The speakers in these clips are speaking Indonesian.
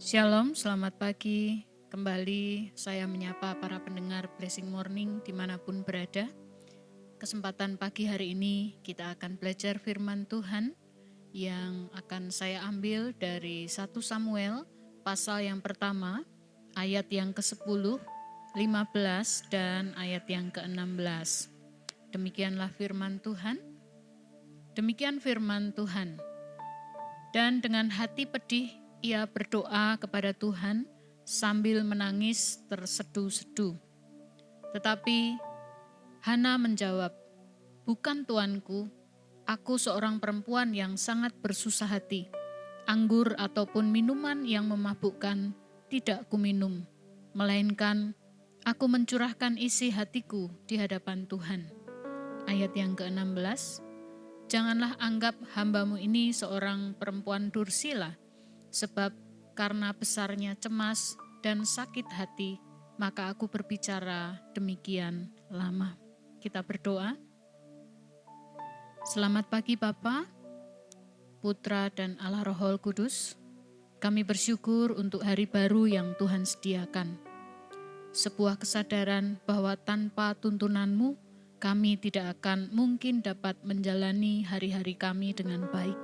Shalom, selamat pagi. Kembali saya menyapa para pendengar Blessing Morning dimanapun berada. Kesempatan pagi hari ini kita akan belajar firman Tuhan yang akan saya ambil dari 1 Samuel pasal yang pertama, ayat yang ke-10, 15, dan ayat yang ke-16. Demikianlah firman Tuhan. Demikian firman Tuhan. Dan dengan hati pedih ia berdoa kepada Tuhan sambil menangis tersedu-sedu. Tetapi Hana menjawab, "Bukan tuanku, aku seorang perempuan yang sangat bersusah hati. Anggur ataupun minuman yang memabukkan tidak kuminum, melainkan aku mencurahkan isi hatiku di hadapan Tuhan." Ayat yang ke-16, "Janganlah anggap hambamu ini seorang perempuan dursila, sebab karena besarnya cemas dan sakit hati, maka aku berbicara demikian lama." Kita berdoa. Selamat pagi Bapa, Putra dan Allah Roh Kudus. Kami bersyukur untuk hari baru yang Tuhan sediakan. Sebuah kesadaran bahwa tanpa tuntunan-Mu, kami tidak akan mungkin dapat menjalani hari-hari kami dengan baik.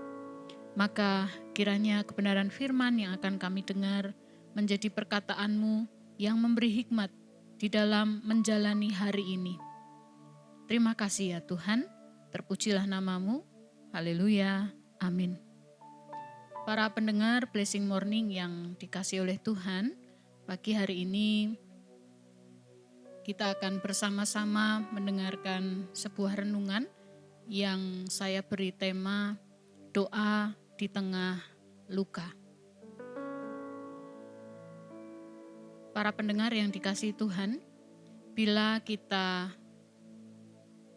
Maka kiranya kebenaran firman yang akan kami dengar menjadi perkataan-Mu yang memberi hikmat di dalam menjalani hari ini. Terima kasih ya Tuhan, terpujilah nama-Mu, haleluya, amin. Para pendengar Blessing Morning yang dikasihi oleh Tuhan, pagi hari ini kita akan bersama-sama mendengarkan sebuah renungan yang saya beri tema doa di tengah luka. Para pendengar yang dikasihi Tuhan, bila kita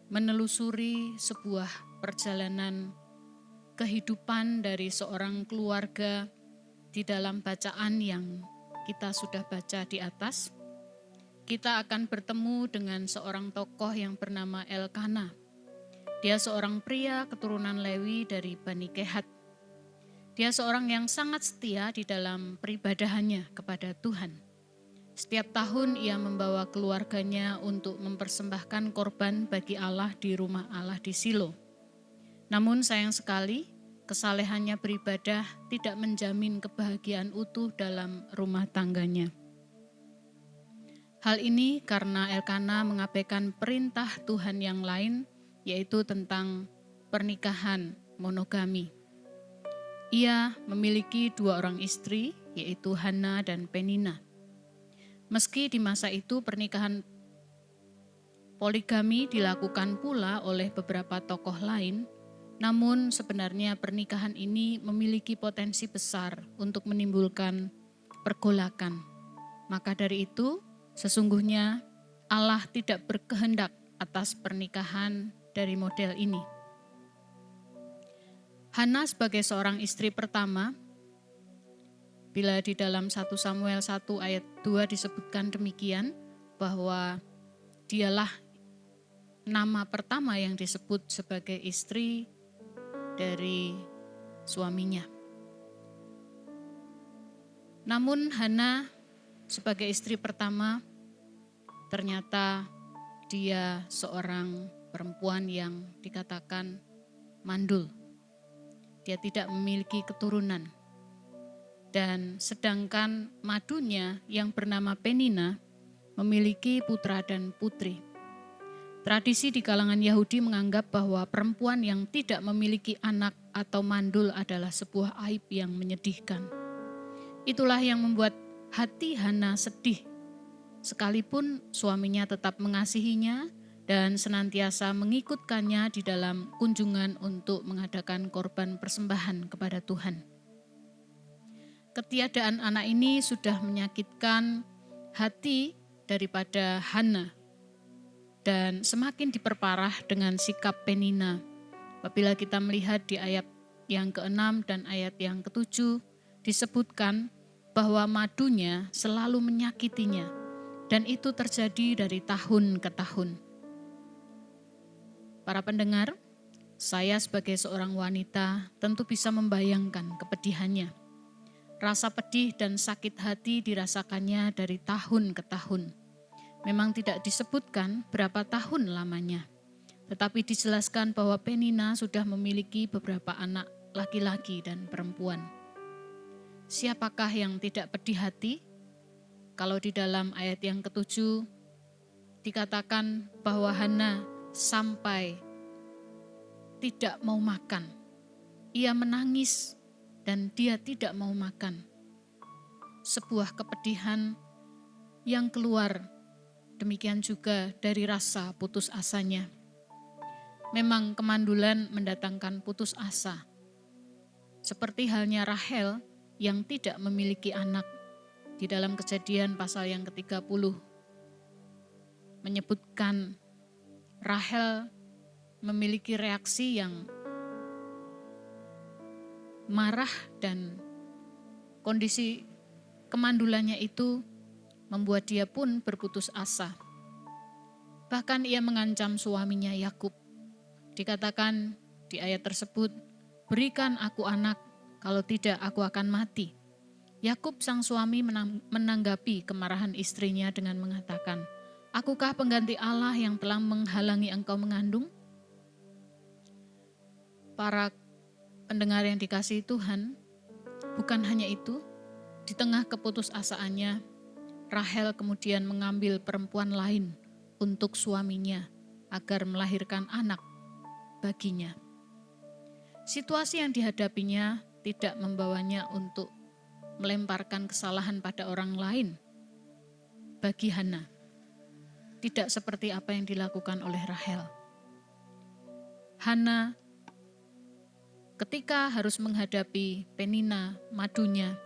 menelusuri sebuah perjalanan kehidupan dari seorang keluarga di dalam bacaan yang kita sudah baca di atas, kita akan bertemu dengan seorang tokoh yang bernama Elkana. Dia seorang pria keturunan Lewi dari Bani Kehat. Dia seorang yang sangat setia di dalam peribadahannya kepada Tuhan. Setiap tahun ia membawa keluarganya untuk mempersembahkan korban bagi Allah di rumah Allah di Silo. Namun sayang sekali, kesalehannya beribadah tidak menjamin kebahagiaan utuh dalam rumah tangganya. Hal ini karena Elkana mengabaikan perintah Tuhan yang lain, yaitu tentang pernikahan monogami. Ia memiliki 2 orang istri, yaitu Hana dan Penina. Meski di masa itu pernikahan poligami dilakukan pula oleh beberapa tokoh lain, namun sebenarnya pernikahan ini memiliki potensi besar untuk menimbulkan pergolakan. Maka dari itu, sesungguhnya Allah tidak berkehendak atas pernikahan dari model ini. Hana sebagai seorang istri pertama, bila di dalam 1 Samuel 1 ayat 2 disebutkan demikian, bahwa dialah nama pertama yang disebut sebagai istri dari suaminya. Namun Hana sebagai istri pertama, ternyata dia seorang perempuan yang dikatakan mandul. Dia tidak memiliki keturunan. Dan sedangkan madunya yang bernama Penina memiliki putra dan putri. Tradisi di kalangan Yahudi menganggap bahwa perempuan yang tidak memiliki anak atau mandul adalah sebuah aib yang menyedihkan. Itulah yang membuat hati Hana sedih, sekalipun suaminya tetap mengasihinya dan senantiasa mengikutkannya di dalam kunjungan untuk mengadakan korban persembahan kepada Tuhan. Ketiadaan anak ini sudah menyakitkan hati daripada Hana dan semakin diperparah dengan sikap Penina. Apabila kita melihat di ayat yang ke-6 dan ayat yang ke-7 disebutkan bahwa madunya selalu menyakitinya dan itu terjadi dari tahun ke tahun. Para pendengar, saya sebagai seorang wanita tentu bisa membayangkan kepedihannya. Rasa pedih dan sakit hati dirasakannya dari tahun ke tahun. Memang tidak disebutkan berapa tahun lamanya, tetapi dijelaskan bahwa Penina sudah memiliki beberapa anak laki-laki dan perempuan. Siapakah yang tidak pedih hati? Kalau di dalam ayat yang ke-7 dikatakan bahwa Hana sampai tidak mau makan. Ia menangis dan dia tidak mau makan. Sebuah kepedihan yang keluar, demikian juga dari rasa putus asanya. Memang kemandulan mendatangkan putus asa. Seperti halnya Rahel yang tidak memiliki anak. Di dalam Kejadian pasal yang ke-30 menyebutkan Rahel memiliki reaksi yang marah dan kondisi kemandulannya itu membuat dia pun berputus asa. Bahkan ia mengancam suaminya Yakub. Dikatakan di ayat tersebut, "Berikan aku anak, kalau tidak aku akan mati." Yakub sang suami menanggapi kemarahan istrinya dengan mengatakan, "Akukah pengganti Allah yang telah menghalangi engkau mengandung?" Para pendengar yang dikasihi Tuhan, bukan hanya itu, di tengah keputusasaannya, Rahel kemudian mengambil perempuan lain untuk suaminya agar melahirkan anak baginya. Situasi yang dihadapinya tidak membawanya untuk melemparkan kesalahan pada orang lain. Bagi Hana, tidak seperti apa yang dilakukan oleh Rahel. Hana ketika harus menghadapi Penina, madunya,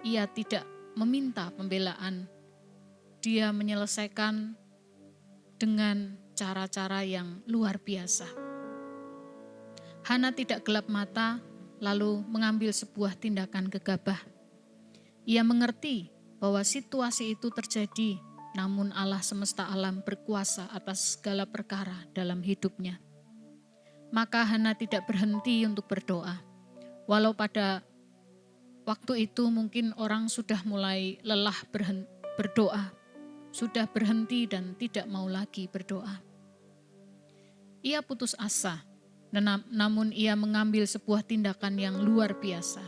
ia tidak meminta pembelaan. Dia menyelesaikan dengan cara-cara yang luar biasa. Hana tidak gelap mata lalu mengambil sebuah tindakan gegabah. Ia mengerti bahwa situasi itu terjadi, namun Allah semesta alam berkuasa atas segala perkara dalam hidupnya. Maka Hana tidak berhenti untuk berdoa. Walau pada waktu itu mungkin orang sudah mulai lelah berdoa, sudah berhenti dan tidak mau lagi berdoa. Ia putus asa, namun ia mengambil sebuah tindakan yang luar biasa.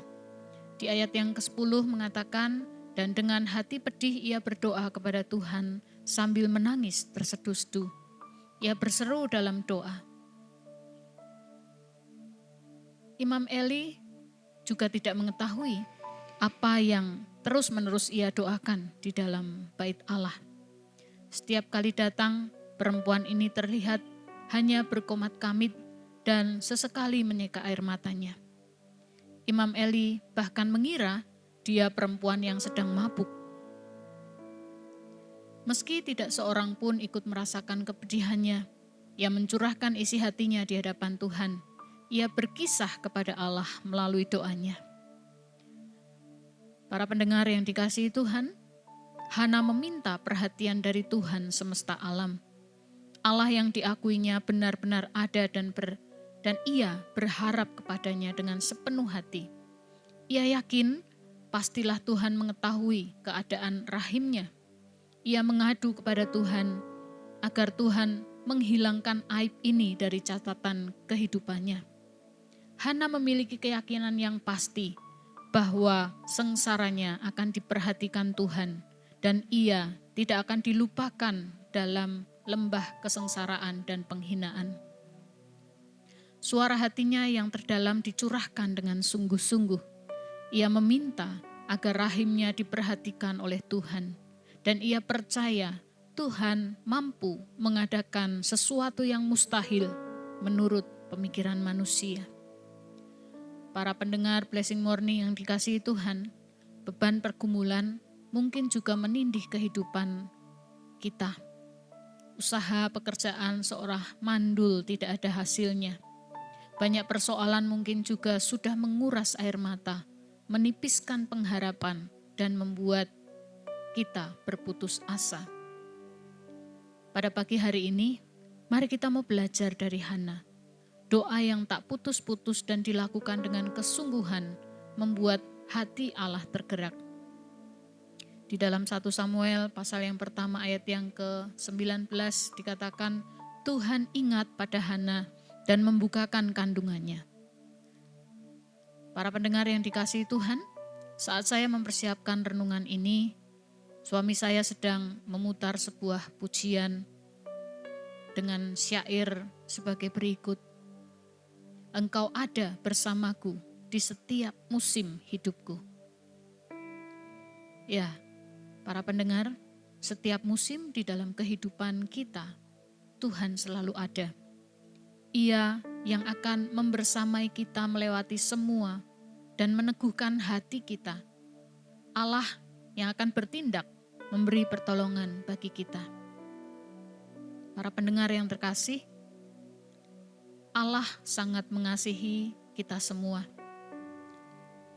Di ayat yang ke-10 mengatakan, "Dan dengan hati pedih ia berdoa kepada Tuhan sambil menangis terseduh-seduh. Ia berseru dalam doa." Imam Eli juga tidak mengetahui apa yang terus-menerus ia doakan di dalam bait Allah. Setiap kali datang, perempuan ini terlihat hanya berkomat-kamit dan sesekali menyeka air matanya. Imam Eli bahkan mengira dia perempuan yang sedang mabuk. Meski tidak seorang pun ikut merasakan kepedihannya, ia mencurahkan isi hatinya di hadapan Tuhan. Ia berkisah kepada Allah melalui doanya. Para pendengar yang dikasihi Tuhan, Hana meminta perhatian dari Tuhan semesta alam. Allah yang diakuinya benar-benar ada dan ia berharap kepadanya dengan sepenuh hati. Ia yakin pastilah Tuhan mengetahui keadaan rahimnya. Ia mengadu kepada Tuhan agar Tuhan menghilangkan aib ini dari catatan kehidupannya. Hana memiliki keyakinan yang pasti bahwa sengsaranya akan diperhatikan Tuhan dan ia tidak akan dilupakan dalam lembah kesengsaraan dan penghinaan. Suara hatinya yang terdalam dicurahkan dengan sungguh-sungguh. Ia meminta agar rahimnya diperhatikan oleh Tuhan dan ia percaya Tuhan mampu mengadakan sesuatu yang mustahil menurut pemikiran manusia. Para pendengar Blessing Morning yang dikasihi Tuhan, beban pergumulan mungkin juga menindih kehidupan kita. Usaha pekerjaan seorang mandul tidak ada hasilnya. Banyak persoalan mungkin juga sudah menguras air mata, menipiskan pengharapan, dan membuat kita berputus asa. Pada pagi hari ini, mari kita mau belajar dari Hana. Doa yang tak putus-putus dan dilakukan dengan kesungguhan membuat hati Allah tergerak. Di dalam 1 Samuel pasal yang pertama ayat yang ke-19 dikatakan, Tuhan ingat pada Hana dan membukakan kandungannya. Para pendengar yang dikasihi Tuhan, saat saya mempersiapkan renungan ini, suami saya sedang memutar sebuah pujian dengan syair sebagai berikut. Engkau ada bersamaku di setiap musim hidupku. Ya, para pendengar, setiap musim di dalam kehidupan kita, Tuhan selalu ada. Ia yang akan membersamai kita melewati semua dan meneguhkan hati kita. Allah yang akan bertindak memberi pertolongan bagi kita. Para pendengar yang terkasih, Allah sangat mengasihi kita semua.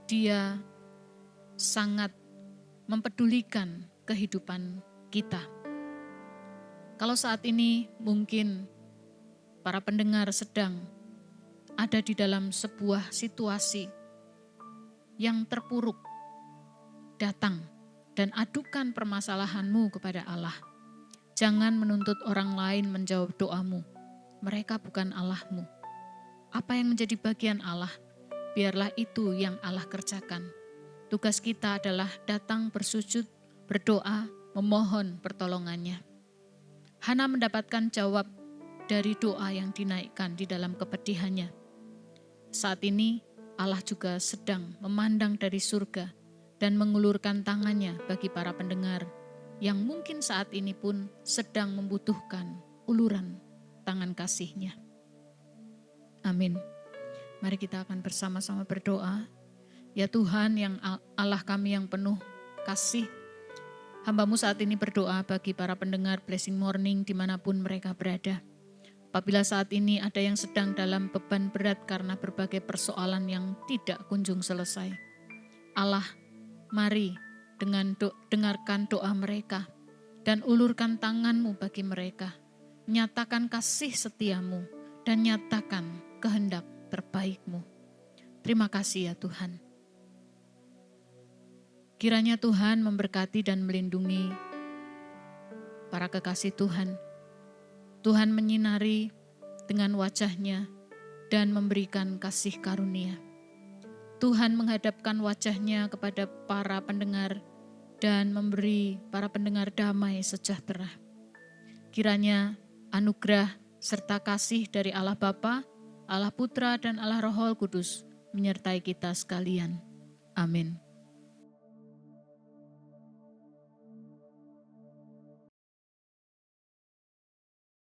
Dia sangat mempedulikan kehidupan kita. Kalau saat ini mungkin para pendengar sedang ada di dalam sebuah situasi yang terpuruk, datang dan adukan permasalahanmu kepada Allah. Jangan menuntut orang lain menjawab doamu. Mereka bukan Allahmu. Apa yang menjadi bagian Allah, biarlah itu yang Allah kerjakan. Tugas kita adalah datang bersujud, berdoa, memohon pertolongannya. Hana mendapatkan jawab dari doa yang dinaikkan di dalam kepedihannya. Saat ini Allah juga sedang memandang dari surga dan mengulurkan tangannya bagi para pendengar yang mungkin saat ini pun sedang membutuhkan uluran tangan kasih-Nya. Amin. Mari kita akan bersama-sama berdoa. Ya Tuhan yang Allah kami yang penuh kasih, hamba-Mu saat ini berdoa bagi para pendengar Blessing Morning dimanapun mereka berada. Apabila saat ini ada yang sedang dalam beban berat karena berbagai persoalan yang tidak kunjung selesai. Allah, mari dengarkan doa mereka dan ulurkan tangan-Mu bagi mereka. Nyatakan kasih setia-Mu dan nyatakan kehendak terbaik-Mu. Terima kasih ya Tuhan. Kiranya Tuhan memberkati dan melindungi para kekasih Tuhan. Tuhan menyinari dengan wajah-Nya dan memberikan kasih karunia. Tuhan menghadapkan wajah-Nya kepada para pendengar dan memberi para pendengar damai sejahtera. Kiranya anugerah serta kasih dari Allah Bapa, Allah Putra dan Allah Roh Kudus menyertai kita sekalian. Amin.